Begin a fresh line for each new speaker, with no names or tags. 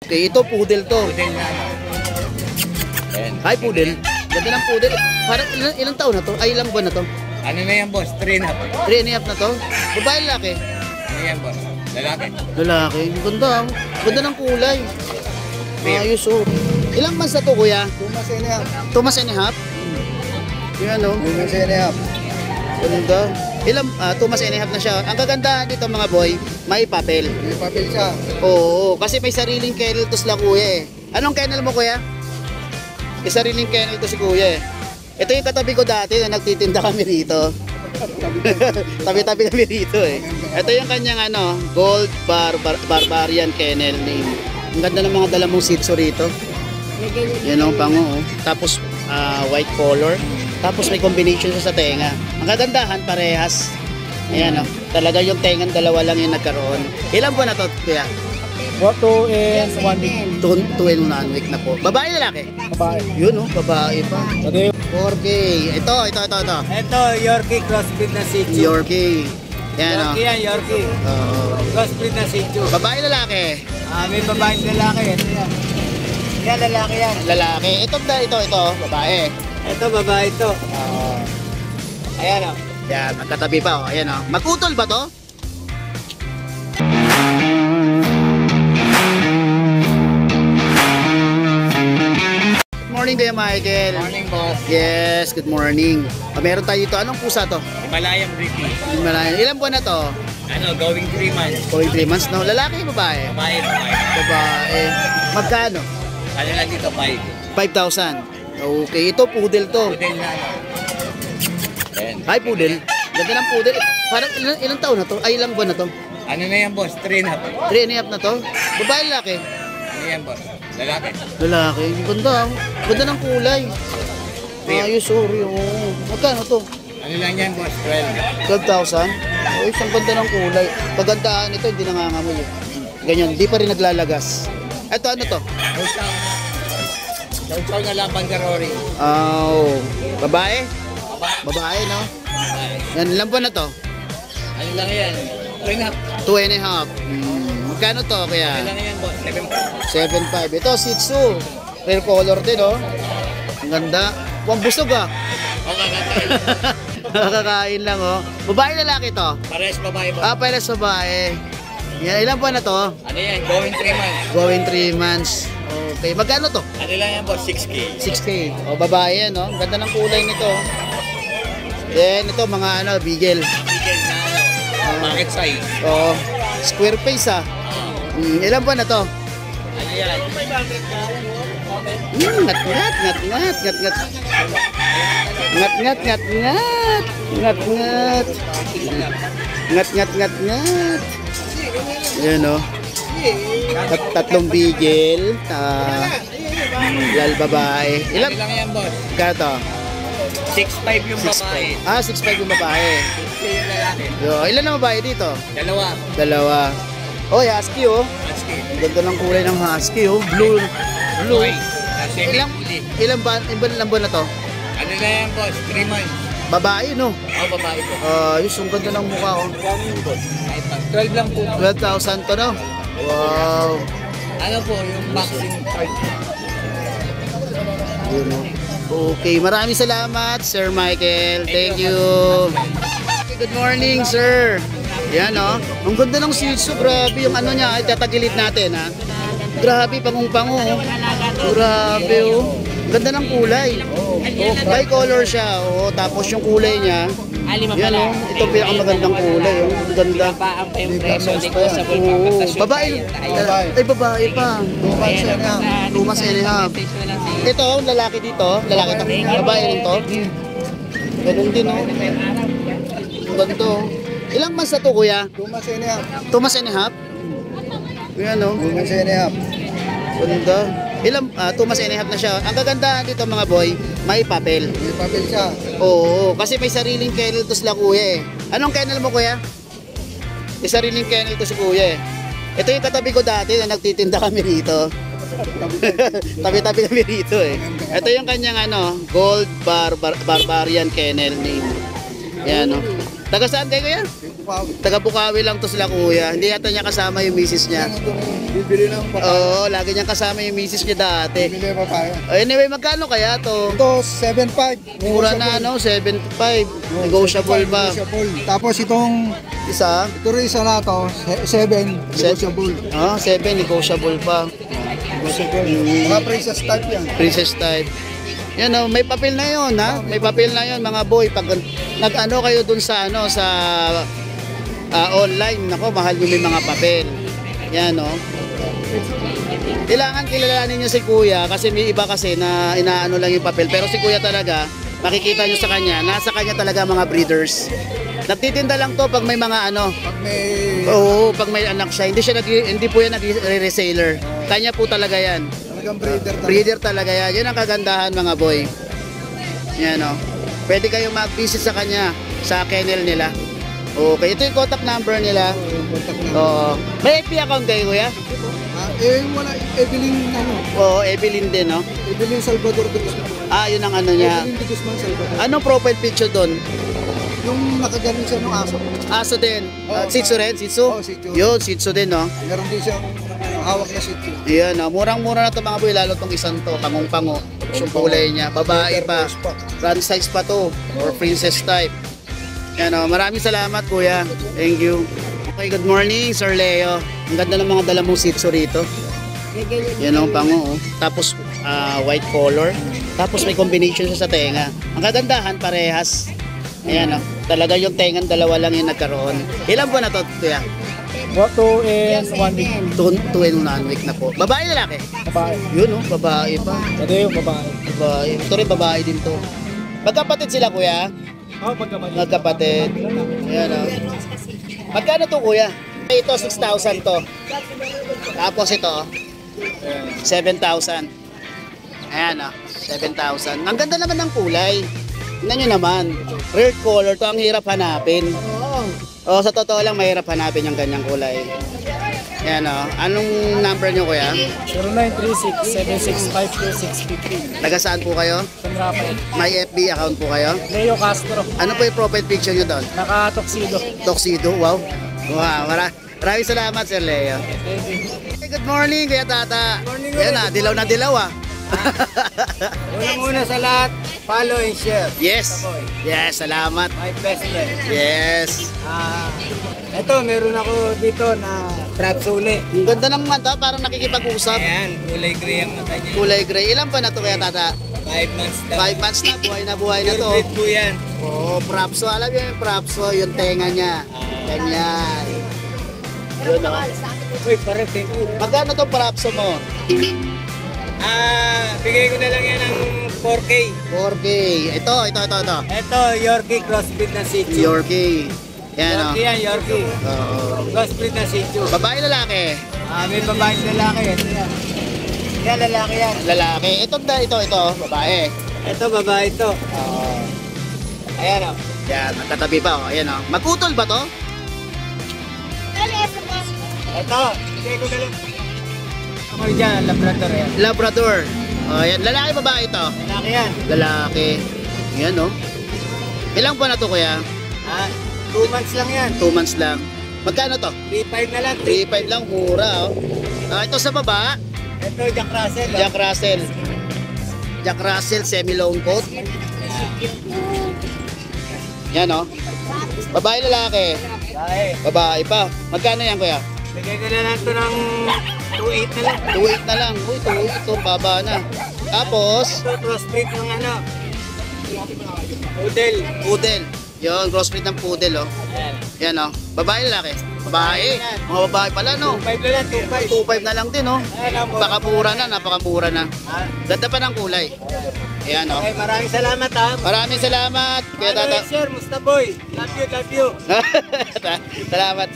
Okay, ito poodle to.
Poodle na. Ayan.
Hi, poodle. Ganda ng poodle. Parang ilang taon na to? Ay, ilang buwan na to?
Ano na yan, boss? 3.5.
3.5 na to? Babae, lalaki?
Ano yan, boss? Lalaki.
Lalaki. Ganda. Ganda ng kulay. Ayos oh. Ilang months na to, kuya?
2 months and a half.
2 months and a half? Yan oh.
2 months and a half.
Ganda. 2 months and a half na siya. Ang kagandahan dito mga boy, may papel.
May papel siya.
Oo, kasi may sariling kennel to sila kuya eh. Anong kennel mo kuya? May sariling kennel to si kuya eh. Ito yung katabi ko dati na nagtitinda kami rito. Tabi-tabi kami rito eh. Ito yung kanyang Gold Barbarian Kennel name. Ang ganda ng mga dala mong Shih Tzu rito. Yan ang pango oh. Tapos white color. Tapos may combination siya sa tenga. Ang kagandahan parehas. Ayan oh. Talaga yung tengan dalawa lang yung nagkaroon. Ilan buwan na to kuya?
2 and 1 week.
2 and 1 week na po. Babae lalaki?
Babae.
Yun oh, babae pa.
Okay.
4K. Ito.
Ito, Yorkie crossbreed na Shih Tzu.
Yorkie. Yan oh.
Yorkie yan, Yorkie. Crossbreed na Shih Tzu.
Babae lalaki?
May babaeng lalaki. Ito yan. Yan, lalaki yan.
Lalaki. Ito, babae.
Ito, babae ito. Ayan o.
Yan, magkatabi pa oh. Ayan oh. Magputol ba to? Good morning Kuya Michael.
Morning, boss.
Yes, good morning. Meron tayo dito. Anong pusa to?
Himalayan British.
Ilan buwan na to?
Going 3 months.
Going 3 months no? Lalaki babae?
Babae.
Babae. Magkano?
Ano lang dito,
5,000. Okay, ito poodle to.
Poodle na. Ayan.
Hi poodle. Ganda ng poodle. Parang ilang taon na to? Ay, ilang buwan na to?
Ano na yan, boss? 3.5.
3.5 na to? Babae lalaki?
Ano yan, boss? Lalaki.
Lalaki. Ganda. Ganda ng kulay. Ayos, sorry. Oh. Magkano to?
Ano lang yan, boss? 12.
12,000? Oh, isang ganda ng kulay. Pagandaan ito, hindi nangangamoy. Ganyan, hindi pa rin naglalagas. Ito, ano to?
Chow na lang Bangarori.
Oh, babae? Babae, no? Yan, ilan buwan na to?
Ano lang yan? 2.5.
2.5. Magkano to
Ano
kaya?
lang yan, boss?
7.5.
7.5.
Ito, Shih Tzu. Rare color din, oh. Ang ganda. Huwag busog, ah. Nakakain lang, oh. Babae lalaki to?
Parehas babae, boss.
Pares babae. Yan, ilan buwan na to?
Ano yan? Going 3 months.
Going 3 months. Okay, magkano to?
Ano lang yan, boss? 6K.
6K. O, babae yan, no? Ang ganda ng kulay nito. Then, ito, mga beagle.
Bigel na market size.
O, square face, ah. Ilan buwan na to?
Ano yan?
Ngat. Ayan, no? Tatlong beagle. Lal babae.
Ano lang yan, boss?
Gato?
6.5 yung babae.
6'5 yung babae.
6K yung lalaki.
Ilan na babae dito?
Dalawa.
Oh, husky, oh.
Husky.
Ang ganda ng kulay ng husky, oh. Blue.
Okay.
Ilang buwan na to?
Ano na yan, boss? 3 months.
Babae, no?
Babae ko.
Yung ganda ng mukha, oh.
12 lang po.
12,000 to, no? Wow.
Ano po, yung vaccine card.
Yun, oh. Okay, maraming salamat, Sir Michael. Thank you. Good morning, sir. Yan, oh. Ang ganda ng Shih Tzu, grabe yung niya. Itatagilid natin, ha. Grabe, pangong-pango, oh. Grabe, oh. Ganda ng kulay. Bicolor siya, oh. Tapos yung kulay niya, yan, oh. Ito pinakamagandang kulay, oh. Ang ganda. Babae. Ay, babae pa. 2 months and a half. Ito, lalaki dito. Lalaki to. Babae rin to. Ganun din, oh. Ganito. Ilang months na to, kuya?
2 months and a half.
2 months and a half? Yan, oh.
2 months and a half.
Ganda. 2 months and a half na siya. Ang kagandahan dito mga boy, may papel.
May papel siya.
Oo, kasi may sariling kennel to sila kuya eh. Anong kennel mo kuya? May sariling kennel to si kuya eh. Ito yung katabi ko dati na nagtitinda kami rito. Tabi-tabi kami rito eh. Ito yung kanyang Gold Barbarian Kennel name. Yan, no. Taga saan kayo kuya?
Bukawi.
Taga Bukawi lang to sila kuya. Hindi yata niya kasama yung misis niya.
Bibili ng papaya.
Oo, lagi niyang kasama yung misis niya dati.
Bibili ng papaya.
Anyway, magkano kaya to?
Ito, 7.5.
Mura na no, 7.5. Negotiable pa.
Negotiable. Tapos itong,
Isa?
ito rin isa na to, 7. Negotiable.
Ah, 7 negotiable pa.
Mga princess type yan.
Princess type. Yan oh, may papel na 'yon, ha? May papel na 'yon, mga boy. Pag nag-ano kayo dun sa ano sa online, nako, mahal yung may mga papel. Yan oh. Kailangan kilalanin niyo si Kuya kasi may iba kasi na inaano lang yung papel, pero si Kuya talaga, makikita niyo sa kanya, nasa kanya talaga mga breeders. Nagtitinda lang to pag may mga ano.
Pag may...
Oo, pag may anak siya, hindi po yan nag-reseller. Kanya po talaga yan.
Talagang breeder talaga.
Breeder talaga yan. Yan ang kagandahan mga boy. Yan o. Pwede kayong mag-visit sa kanya, sa kennel nila. Okay, ito yung contact number nila.
Yung contact na.
Oo. May FB account kayo kuya?
Wala, Evelyn, ano,
Oo, Evelyn din no?
Evelyn Salvador de Guzman.
Ah, yun ang ano niya.
Evelyn de Guzman Salvador.
Anong profile picture doon?
Yung nakagaling siya ng aso.
Aso din.
Oo.
Shih Tzu rin? Shih Tzu?
Oo, Shih Tzu.
Yun, Shih Tzu din no?
Meron din siyang hawak na shih tzu.
Yan no? Murang-mura na to mga boy, lalo tong isang to, pangong-pango. Yung kulay niya, babae pa. Run size pa to, or princess type. Yan o, maraming salamat kuya. Thank you. Okay, good morning Sir Leo. Ang ganda ng mga dala mong Shih Tzu rito. Yan ang pango. Oh. Tapos white color. Tapos may combination siya sa tenga. Ang kagandahan, parehas. Ayan o. Talaga yung tengan, dalawa lang yung nagkaroon. Ilan po na to kuya?
2 and 1 week.
2 and 1 week na po. Babae lalaki?
Babae.
Yun o, babae pa.
Ito yung babae.
Babae. Ito rin babae din to. Magkapatid sila kuya?
Oh, pagkabalik.
Magkapatid. Ayan o. Magkano to kuya? Ito 6,000 to. Tapos ito 7,000. Ayan o. 7,000. Ang ganda naman ng kulay. Tingnan nyo naman. Rare color to. Ang hirap hanapin. O sa totoo lang mahirap hanapin yung ganyang kulay. Ayan o. Anong number nyo kuya?
0936-765-2650.
Taga saan po kayo?
San Rafael.
May FB account po kayo?
Leo Castro.
Ano po yung profile picture nyo doon?
Naka-tuxedo.
Tuxedo, wow. Wow, maraming salamat Sir Leo. Hey, good morning Kuya Tata. Yan na, dilaw na dilaw ah.
Unang-una sa lahat, follow and share.
Yes. Yes, salamat.
My best friend.
Yes.
Ito, meron ako dito na Tratsule.
Ang ganda ng mata, parang nakikipag-usap.
Ayan, kulay gray ang mata niya.
Kulay gray. Ilan pa na to Kuya Tata?
5 months daw.
5 months na, buhay na to.
Pure breed po yan.
Oh, propso. Alam niyo yung propso, yung tenga niya. Ganyan. Yun o.
Uy, parang
Magkano to propso mo?
bigay ko na lang yan ng 4K.
4K. Ito.
Ito, Yorkie crossbreed na Shih Tzu.
Yorkie. Yan o.
Yorkie yan, Yorkie.
Oo.
Crossbreed na Shih Tzu.
Babae lalaki?
May babaeng lalaki. Ito yan. Yan, lalaki yan.
Lalaki. Ito, babae.
Ito, babae ito. Ayan o.
Yan, magkatabi pa. Oh. Ayan, oh. Magputol ba to?
Ito, bigay ko na lang. Ako dyan, Labrador yan.
Labrador. Oh, ayan. Lalaki, babae ito?
Lalaki yan.
Lalaki. Yan, oh. Ilang buwan na to, kuya?
2 months lang yan.
2 months lang. Magkano to?
3.5 na lang.
3.5 lang, mura, oh. Ito sa baba,
Ito, Jack Russell.
Jack Russell. Jack Russell, semi-long coat. Yan, oh. Babae, lalaki.
Babae.
Babae pa. Magkano yan, kuya?
Bigay ko na lang ito ng 2.8 na lang.
2.8 na lang. Uy, 2.8 ito, baba na. Tapos,
Ito, crossbreed ng ano. Poodle.
poodle. Yun, crossbreed ng poodle, oh.
Ayan.
Yan, oh. Babae, lalaki? Babae. Mga babae pala, no?
2.5 na lang, 2.5.
2.5 na lang din, oh.
Ayan, ang
Napakamura na, napakamura na.
Ah,
Ganda pa ng kulay. Ayan, oh.
Okay, maraming salamat ha.
Maraming salamat, Kuya
Follow
Tata.
and share, Musta Boy. Love you, love you.
Salamat.